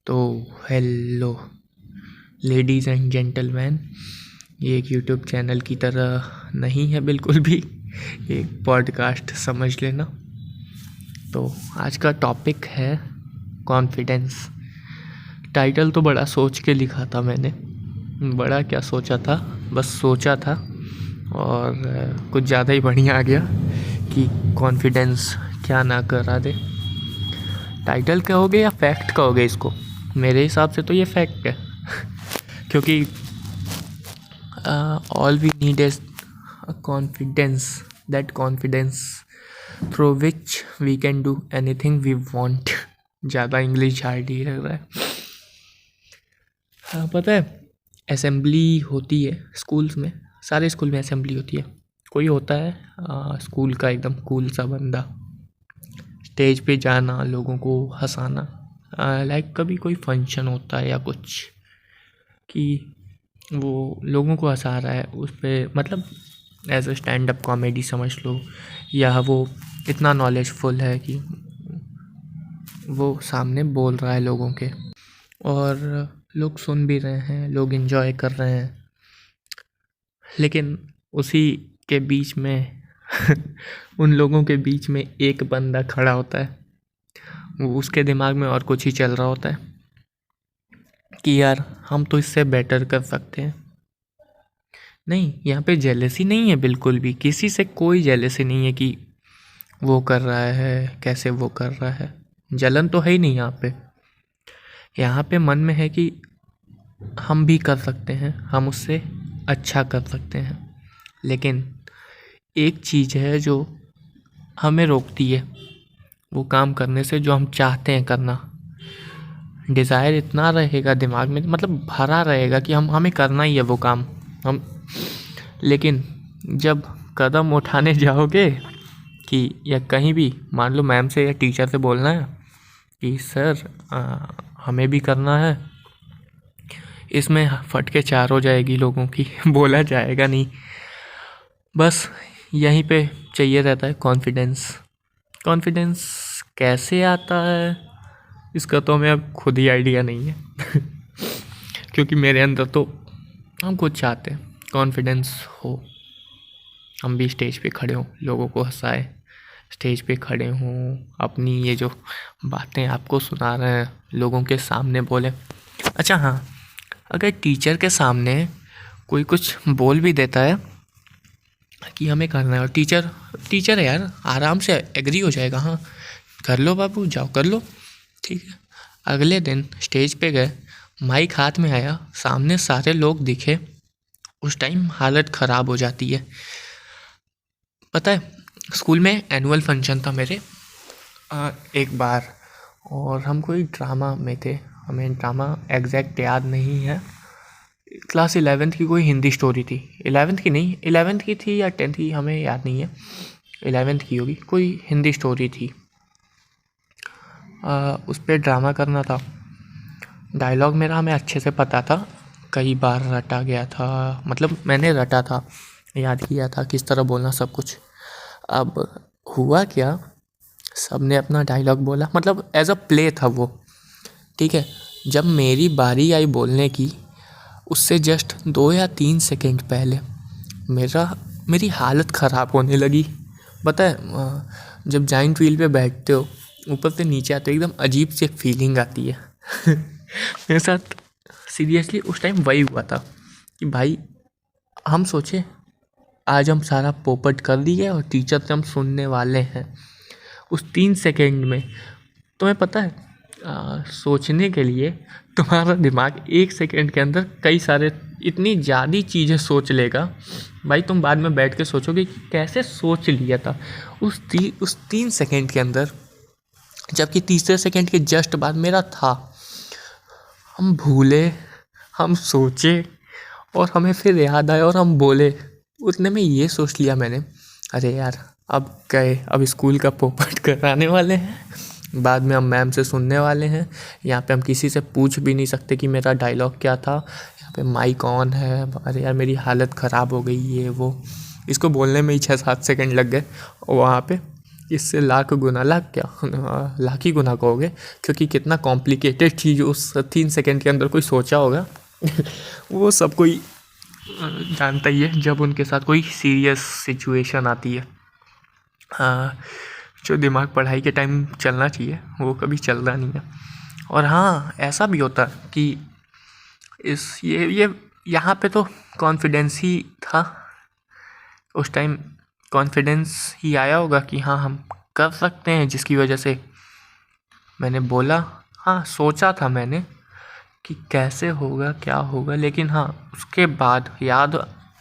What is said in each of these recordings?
तो hello ladies and gentleman, ये एक यूट्यूब चैनल की तरह नहीं है बिल्कुल भी, एक पॉडकास्ट समझ लेना। तो आज का टॉपिक है कॉन्फिडेंस। टाइटल तो बड़ा सोच के लिखा था मैंने, बड़ा क्या सोचा था, बस सोचा था और कुछ ज़्यादा ही बढ़िया आ गया कि कॉन्फिडेंस क्या ना करा दे। टाइटल कहोगे या फैक्ट कहोगे इसको? मेरे हिसाब से तो ये फैक्ट है क्योंकि all we need is confidence, that confidence through which we can do anything we want. ज़्यादा इंग्लिश हार्ड ही लग रहा है। हाँ, पता है असेंबली होती है स्कूल्स में, सारे स्कूल में असेंबली होती है। कोई होता है स्कूल का एकदम कूल सा बंदा, स्टेज पे जाना, लोगों को हंसाना। लाइक कभी कोई फंक्शन होता है या कुछ कि वो लोगों को हंसा रहा है, उस पर मतलब as a stand up comedy समझ लो, या वो इतना नॉलेजफुल है कि वो सामने बोल रहा है लोगों के और लोग सुन भी रहे हैं, लोग एंजॉय कर रहे हैं। लेकिन उसी के बीच में उन लोगों के बीच में एक बंदा खड़ा होता है, वो उसके दिमाग में और कुछ ही चल रहा होता है कि यार हम तो इससे बेटर कर सकते हैं। नहीं, यहाँ पे जेलसी नहीं है बिल्कुल भी, किसी से कोई जेलसी नहीं है कि वो कर रहा है कैसे वो कर रहा है, जलन तो है ही नहीं यहाँ पे। यहाँ पे मन में है कि हम भी कर सकते हैं, हम उससे अच्छा कर सकते हैं। लेकिन एक चीज़ है जो हमें रोकती है वो काम करने से जो हम चाहते हैं करना। डिज़ायर इतना रहेगा दिमाग में, मतलब भरा रहेगा कि हमें करना ही है वो काम हम। लेकिन जब कदम उठाने जाओगे कि या कहीं भी मान लो मैम से या टीचर से बोलना है कि सर हमें भी करना है, इसमें फट के चार हो जाएगी लोगों की बोला जाएगा नहीं। बस यहीं पे चाहिए रहता है कॉन्फिडेंस। कॉन्फिडेंस कैसे आता है इसका तो हमें अब खुद ही आइडिया नहीं है क्योंकि मेरे अंदर तो हम खुद चाहते हैं कॉन्फिडेंस हो, हम भी स्टेज पे खड़े हों, लोगों को हंसाए, स्टेज पे खड़े हों, अपनी ये जो बातें आपको सुना रहे हैं लोगों के सामने बोले। अच्छा हाँ, अगर टीचर के सामने कोई कुछ बोल भी देता है कि हमें करना है और टीचर है यार, आराम से एग्री हो जाएगा, हाँ कर लो बाबू, जाओ कर लो, ठीक है। अगले दिन स्टेज पे गए, माइक हाथ में आया, सामने सारे लोग दिखे, उस टाइम हालत ख़राब हो जाती है। पता है स्कूल में एनुअल फंक्शन था मेरे एक बार, और हम कोई ड्रामा में थे, हमें ड्रामा एग्जैक्ट याद नहीं है। क्लास 11th की कोई हिंदी स्टोरी थी, 11th की नहीं, 11th की थी या 10th की हमें याद नहीं है, 11th की होगी, कोई हिंदी स्टोरी थी। उस पर ड्रामा करना था। डायलॉग मेरा हमें अच्छे से पता था, कई बार रटा गया था, मतलब मैंने रटा था, याद किया था किस तरह बोलना सब कुछ। अब हुआ क्या, सब ने अपना डायलॉग बोला, मतलब एज अ प्ले था वो, ठीक है। जब मेरी बारी आई बोलने की, उससे जस्ट 2 या 3 सेकंड पहले मेरी हालत ख़राब होने लगी। पता है जब जाइंट व्हील पे बैठते हो, ऊपर से नीचे आते हो, एकदम अजीब सी एक फीलिंग आती है मेरे साथ सीरियसली उस टाइम वही हुआ था कि भाई हम सोचे आज हम सारा पोपट कर दिए और टीचर से हम सुनने वाले हैं। उस 3 सेकंड में तुम्हें पता है सोचने के लिए तुम्हारा दिमाग 1 सेकंड के अंदर कई सारे इतनी ज़्यादा चीज़ें सोच लेगा भाई, तुम बाद में बैठ के सोचोगे कि कैसे सोच लिया था उस 3 सेकंड के अंदर। जबकि तीसरे सेकंड के जस्ट बाद मेरा था, हम भूले, हम सोचे और हमें फिर याद आया और हम बोले। उतने में ये सोच लिया मैंने, अरे यार अब गए, अब स्कूल का पोपट कराने वाले हैं, बाद में हम मैम से सुनने वाले हैं, यहाँ पे हम किसी से पूछ भी नहीं सकते कि मेरा डायलॉग क्या था, यहाँ पे माइक ऑन है, अरे यार मेरी हालत ख़राब हो गई, ये वो। इसको बोलने में ही 6-7 सेकंड लग गए और वहाँ पे इससे लाख गुना, लाख क्या, लाख ही गुना कहोगे, क्योंकि कितना कॉम्प्लिकेटेड चीज़ उस 3 सेकंड के अंदर कोई सोचा होगा वो सब कोई जानता ही है जब उनके साथ कोई सीरियस सिचुएशन आती है। हाँ, जो दिमाग पढ़ाई के टाइम चलना चाहिए वो कभी चलता नहीं है। और हाँ, ऐसा भी होता है कि ये यहाँ पे तो कॉन्फिडेंस ही था उस टाइम, कॉन्फिडेंस ही आया होगा कि हाँ हम कर सकते हैं, जिसकी वजह से मैंने बोला। हाँ, सोचा था मैंने कि कैसे होगा क्या होगा, लेकिन हाँ उसके बाद याद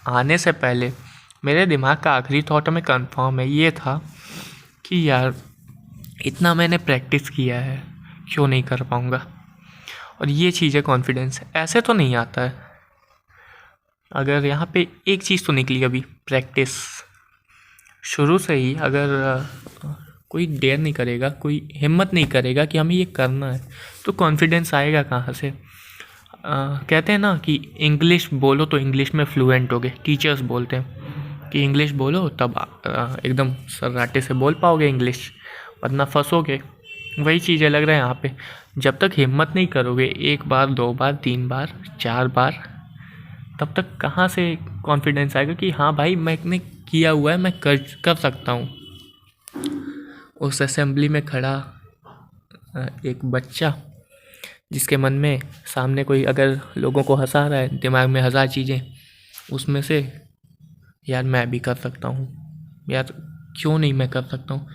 आने से पहले मेरे दिमाग का आखिरी थॉट में कंफर्म है ये था कि यार इतना मैंने प्रैक्टिस किया है, क्यों नहीं कर पाऊँगा। और ये चीज़ है कॉन्फिडेंस, ऐसे तो नहीं आता है। अगर यहाँ पे एक चीज़ तो निकली अभी, प्रैक्टिस। शुरू से ही अगर कोई डेयर नहीं करेगा, कोई हिम्मत नहीं करेगा कि हमें ये करना है, तो कॉन्फिडेंस आएगा कहाँ से। कहते हैं ना कि इंग्लिश बोलो तो इंग्लिश में फ्लुएंट होगे, टीचर्स बोलते हैं कि इंग्लिश बोलो तब एकदम सर्राटे से बोल पाओगे इंग्लिश, वरना फंसोगे। वही चीज़ें लग रहा है यहाँ पे। जब तक हिम्मत नहीं करोगे 1 बार 2 बार 3 बार 4 बार, तब तक कहाँ से कॉन्फिडेंस आएगा कि हाँ भाई मैंने किया हुआ है, मैं कर सकता हूँ। उस असेंबली में खड़ा एक बच्चा जिसके मन में सामने कोई अगर लोगों को हंसा रहा है, दिमाग में 1000 चीज़ें, उसमें से यार मैं भी कर सकता हूँ, यार क्यों नहीं मैं कर सकता हूँ,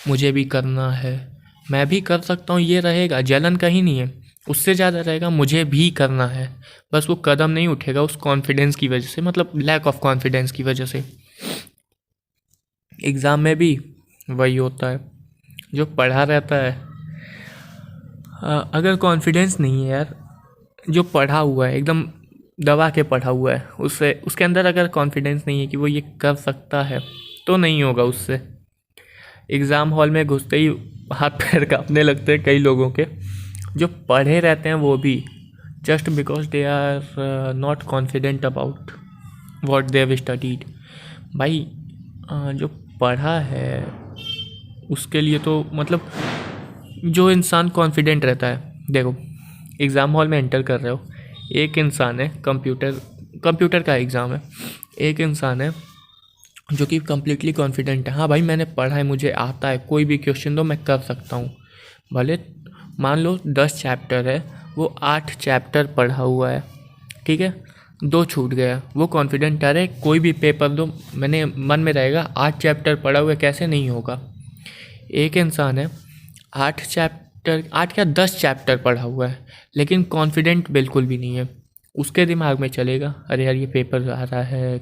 मुझे भी करना है, मैं भी कर सकता हूँ, ये रहेगा। जलन कहीं नहीं है, उससे ज़्यादा रहेगा मुझे भी करना है। बस वो कदम नहीं उठेगा उस कॉन्फिडेंस की वजह से, मतलब लैक ऑफ कॉन्फिडेंस की वजह से। एग्ज़ाम में भी वही होता है, जो पढ़ा रहता है, अगर कॉन्फिडेंस नहीं है यार, जो पढ़ा हुआ है एकदम दबा के पढ़ा हुआ है, उससे उसके अंदर अगर कॉन्फिडेंस नहीं है कि वो ये कर सकता है, तो नहीं होगा उससे। एग्ज़ाम हॉल में घुसते ही हाथ पैर कांपने लगते हैं कई लोगों के, जो पढ़े रहते हैं वो भी, just because they are not confident about what they have studied. भाई जो पढ़ा है उसके लिए तो मतलब जो इंसान कॉन्फिडेंट रहता है, देखो एग्ज़ाम हॉल में एंटर कर रहे हो, एक इंसान है, कंप्यूटर का एग्ज़ाम है, एक इंसान है जो कि कम्प्लीटली कॉन्फिडेंट है, हाँ भाई मैंने पढ़ा है, मुझे आता है, कोई भी क्वेश्चन दो मैं कर सकता हूँ। भले मान लो 10 चैप्टर है, वो 8 चैप्टर पढ़ा हुआ है, ठीक है, 2 छूट गया, वो कॉन्फिडेंट है, कोई भी पेपर दो, मैंने मन में रहेगा 8 चैप्टर पढ़ा हुआ है, कैसे नहीं होगा। एक इंसान है 8 चैप्टर, 8 क्या 10 चैप्टर पढ़ा हुआ है, लेकिन कॉन्फिडेंट बिल्कुल भी नहीं है। उसके दिमाग में चलेगा अरे यार ये पेपर आ रहा है,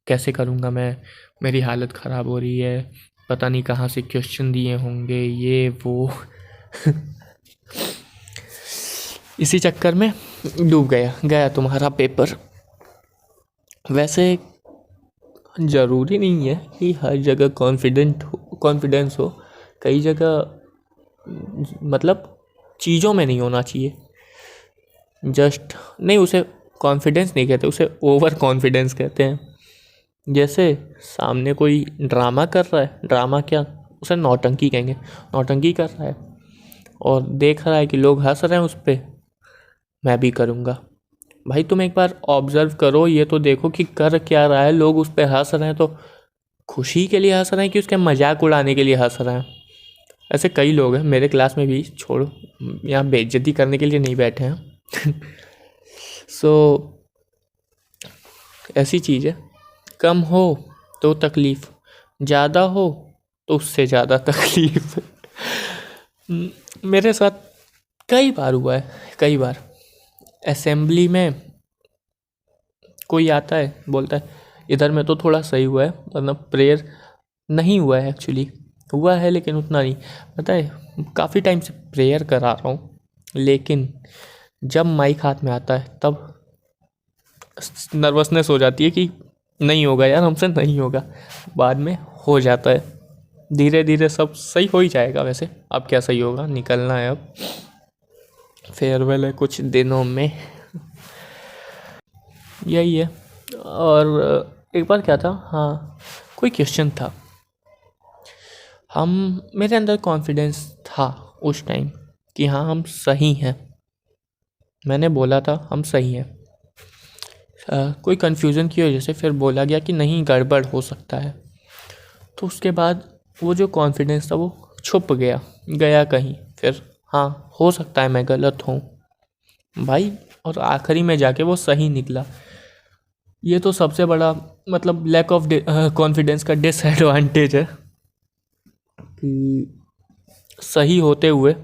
कैसे करूँगा मैं, मेरी हालत ख़राब हो रही है, पता नहीं कहाँ से क्वेश्चन दिए होंगे, ये वो इसी चक्कर में डूब गया तुम्हारा पेपर। वैसे ज़रूरी नहीं है कि हर जगह कॉन्फिडेंस हो, कई जगह मतलब चीज़ों में नहीं होना चाहिए। जस्ट नहीं, उसे कॉन्फिडेंस नहीं कहते, उसे ओवर कॉन्फिडेंस कहते हैं। जैसे सामने कोई ड्रामा कर रहा है, ड्रामा क्या, उसे नौटंकी कहेंगे, नौटंकी कर रहा है और देख रहा है कि लोग हंस रहे हैं उस पर, मैं भी करूँगा। भाई तुम एक बार ऑब्ज़र्व करो, ये तो देखो कि कर क्या रहा है, लोग उस पर हंस रहे हैं तो खुशी के लिए हंस रहे हैं कि उसके मजाक उड़ाने के लिए हंस रहे हैं। ऐसे कई लोग हैं मेरे क्लास में भी, छोड़ो यहाँ बेइज्जती करने के लिए नहीं बैठे हैं सो ऐसी चीज़ है, कम हो तो तकलीफ़, ज़्यादा हो तो उससे ज़्यादा तकलीफ़ मेरे साथ कई बार हुआ है, कई बार। असेंबली में कोई आता है बोलता है, इधर में तो थोड़ा सही हुआ है, वरना प्रेयर नहीं हुआ है, एक्चुअली हुआ है लेकिन उतना नहीं। पता है काफ़ी टाइम से प्रेयर करा रहा हूँ, लेकिन जब माइक हाथ में आता है तब नर्वसनेस हो जाती है कि नहीं होगा यार, हमसे नहीं होगा। बाद में हो जाता है, धीरे धीरे सब सही हो ही जाएगा। वैसे अब क्या सही होगा, निकलना है, अब फेयरवेल है कुछ दिनों में, यही है। और एक बार क्या था, हाँ कोई क्वेश्चन था, मेरे अंदर कॉन्फिडेंस था उस टाइम कि हाँ हम सही हैं। मैंने बोला था हम सही हैं। कोई कन्फ्यूज़न की वजह से फिर बोला गया कि नहीं गड़बड़ हो सकता है, तो उसके बाद वो जो कॉन्फिडेंस था वो छुप गया कहीं। फिर हाँ हो सकता है मैं गलत हूँ भाई, और आखिरी में जाके वो सही निकला। ये तो सबसे बड़ा मतलब लैक ऑफ कॉन्फिडेंस का डिसएडवांटेज है कि सही होते हुए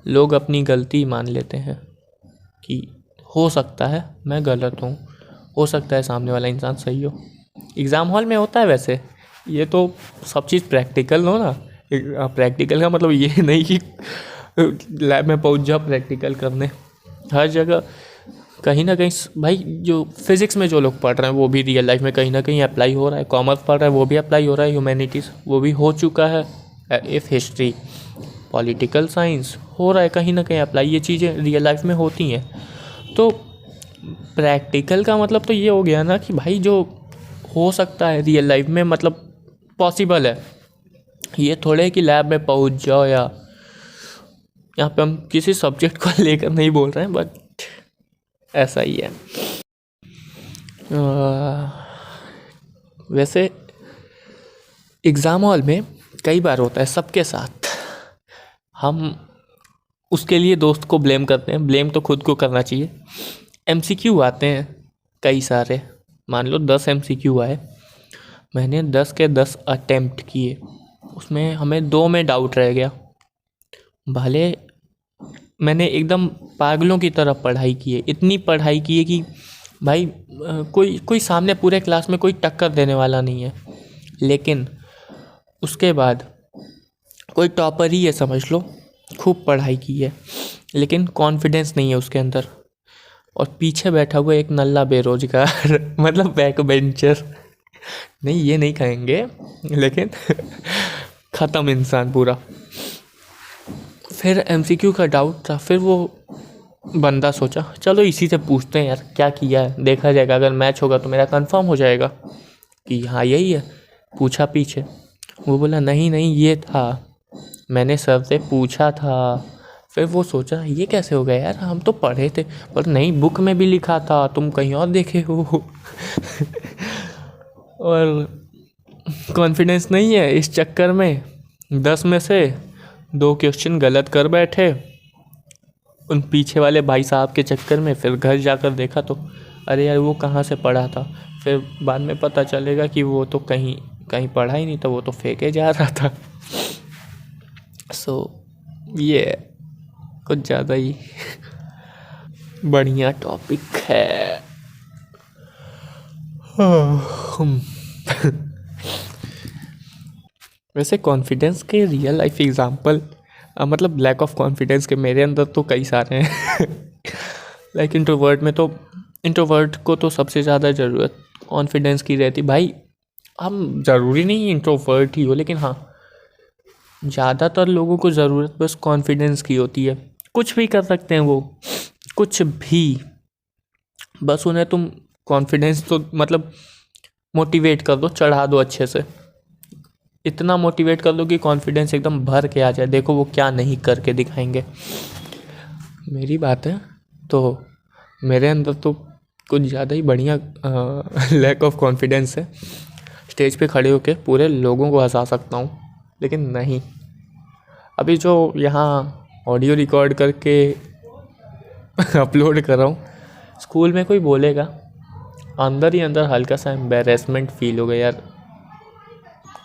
लोग अपनी गलती मान लेते हैं कि हो सकता है मैं गलत हूँ, हो सकता है सामने वाला इंसान सही हो। एग्ज़ाम हॉल में होता है वैसे, ये तो सब चीज़ प्रैक्टिकल हो ना। प्रैक्टिकल का मतलब ये नहीं कि लैब में पहुंच जाओ प्रैक्टिकल करने। हर जगह कहीं ना कहीं भाई जो फिज़िक्स में जो लोग पढ़ रहे हैं वो भी रियल लाइफ में कहीं ना कहीं अप्लाई हो रहा है। कॉमर्स पढ़ रहा है वो भी अप्लाई हो रहा है। ह्यूमैनिटीज़ वो भी हो चुका है। इफ़ हिस्ट्री, पॉलिटिकल साइंस हो रहा है कहीं ना कहीं अप्लाई। ये चीज़ें रियल लाइफ में होती हैं। तो प्रैक्टिकल का मतलब तो ये हो गया ना कि भाई जो हो सकता है रियल लाइफ में मतलब पॉसिबल है। ये थोड़े कि लैब में पहुंच जाओ, या यहाँ पे हम किसी सब्जेक्ट को लेकर नहीं बोल रहे हैं, बट ऐसा ही है। वैसे एग्ज़ाम हॉल में कई बार होता है सबके साथ, हम उसके लिए दोस्त को ब्लेम करते हैं। ब्लेम तो खुद को करना चाहिए। एमसीक्यू आते हैं कई सारे, मान लो 10 एमसीक्यू आए, मैंने 10 के 10 अटेम्प्ट किए, उसमें हमें 2 में डाउट रह गया। भले मैंने एकदम पागलों की तरह पढ़ाई की है, इतनी पढ़ाई की है कि भाई कोई सामने पूरे क्लास में कोई टक्कर देने वाला नहीं है, लेकिन उसके बाद कोई टॉपर ही है समझ लो, खूब पढ़ाई की है लेकिन कॉन्फिडेंस नहीं है उसके अंदर, और पीछे बैठा हुआ एक नल्ला बेरोजगार मतलब बैक बेंचर, नहीं ये नहीं कहेंगे लेकिन ख़त्म इंसान पूरा। फिर एमसीक्यू का डाउट था, फिर वो बंदा सोचा चलो इसी से पूछते हैं यार क्या किया है, देखा जाएगा, अगर मैच होगा तो मेरा कंफर्म हो जाएगा कि हाँ यही है। पूछा पीछे, वो बोला नहीं नहीं ये था, मैंने सर से पूछा था। फिर वो सोचा ये कैसे हो गया यार, हम तो पढ़े थे, पर नहीं बुक में भी लिखा था, तुम कहीं और देखे हो। और कॉन्फिडेंस नहीं है, इस चक्कर में 10 में से 2 क्वेश्चन गलत कर बैठे उन पीछे वाले भाई साहब के चक्कर में। फिर घर जाकर देखा तो अरे यार वो कहाँ से पढ़ा था। फिर बाद में पता चलेगा कि वो तो कहीं कहीं पढ़ा ही नहीं था, वो तो फेंके जा रहा था। सो ये कुछ ज़्यादा ही बढ़िया टॉपिक है। वैसे कॉन्फिडेंस के रियल लाइफ एग्जांपल मतलब लैक ऑफ कॉन्फिडेंस के मेरे अंदर तो कई सारे हैं। लाइक इंट्रोवर्ट को तो सबसे ज़्यादा ज़रूरत कॉन्फिडेंस की रहती भाई। हम ज़रूरी नहीं इंट्रोवर्ट ही हो, लेकिन हाँ ज़्यादातर लोगों को ज़रूरत बस कॉन्फिडेंस की होती है। कुछ भी कर सकते हैं वो, कुछ भी, बस उन्हें तुम कॉन्फिडेंस तो मतलब मोटिवेट कर दो, चढ़ा दो अच्छे से, इतना मोटिवेट कर दो कि कॉन्फिडेंस एकदम भर के आ जाए। देखो वो क्या नहीं करके दिखाएंगे। मेरी बात है तो मेरे अंदर तो कुछ ज़्यादा ही बढ़िया लैक ऑफ कॉन्फिडेंस है। स्टेज पे खड़े होके पूरे लोगों को हंसा सकता हूँ, लेकिन नहीं, अभी जो यहाँ ऑडियो रिकॉर्ड करके अपलोड कर रहा हूँ, स्कूल में कोई बोलेगा अंदर ही अंदर हल्का सा एम्बेरसमेंट फील होगा यार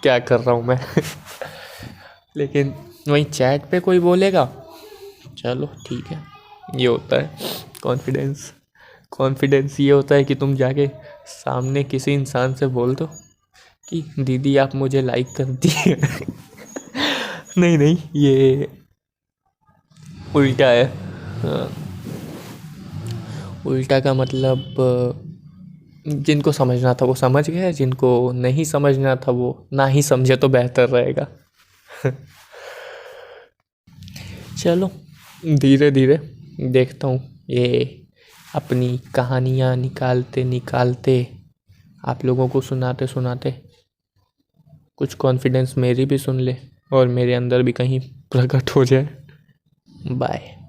क्या कर रहा हूँ मैं। लेकिन वहीं चैट पे कोई बोलेगा चलो ठीक है। ये होता है कॉन्फिडेंस। कॉन्फिडेंस ये होता है कि तुम जाके सामने किसी इंसान से बोल दो कि दीदी आप मुझे लाइक कर दिए। नहीं नहीं ये उल्टा है। उल्टा का मतलब जिनको समझना था वो समझ गए, जिनको नहीं समझना था वो ना ही समझे तो बेहतर रहेगा। चलो धीरे धीरे देखता हूँ ये अपनी कहानियाँ निकालते निकालते आप लोगों को सुनाते सुनाते कुछ कॉन्फिडेंस मेरी भी सुन ले और मेरे अंदर भी कहीं प्रकट हो जाए। बाय।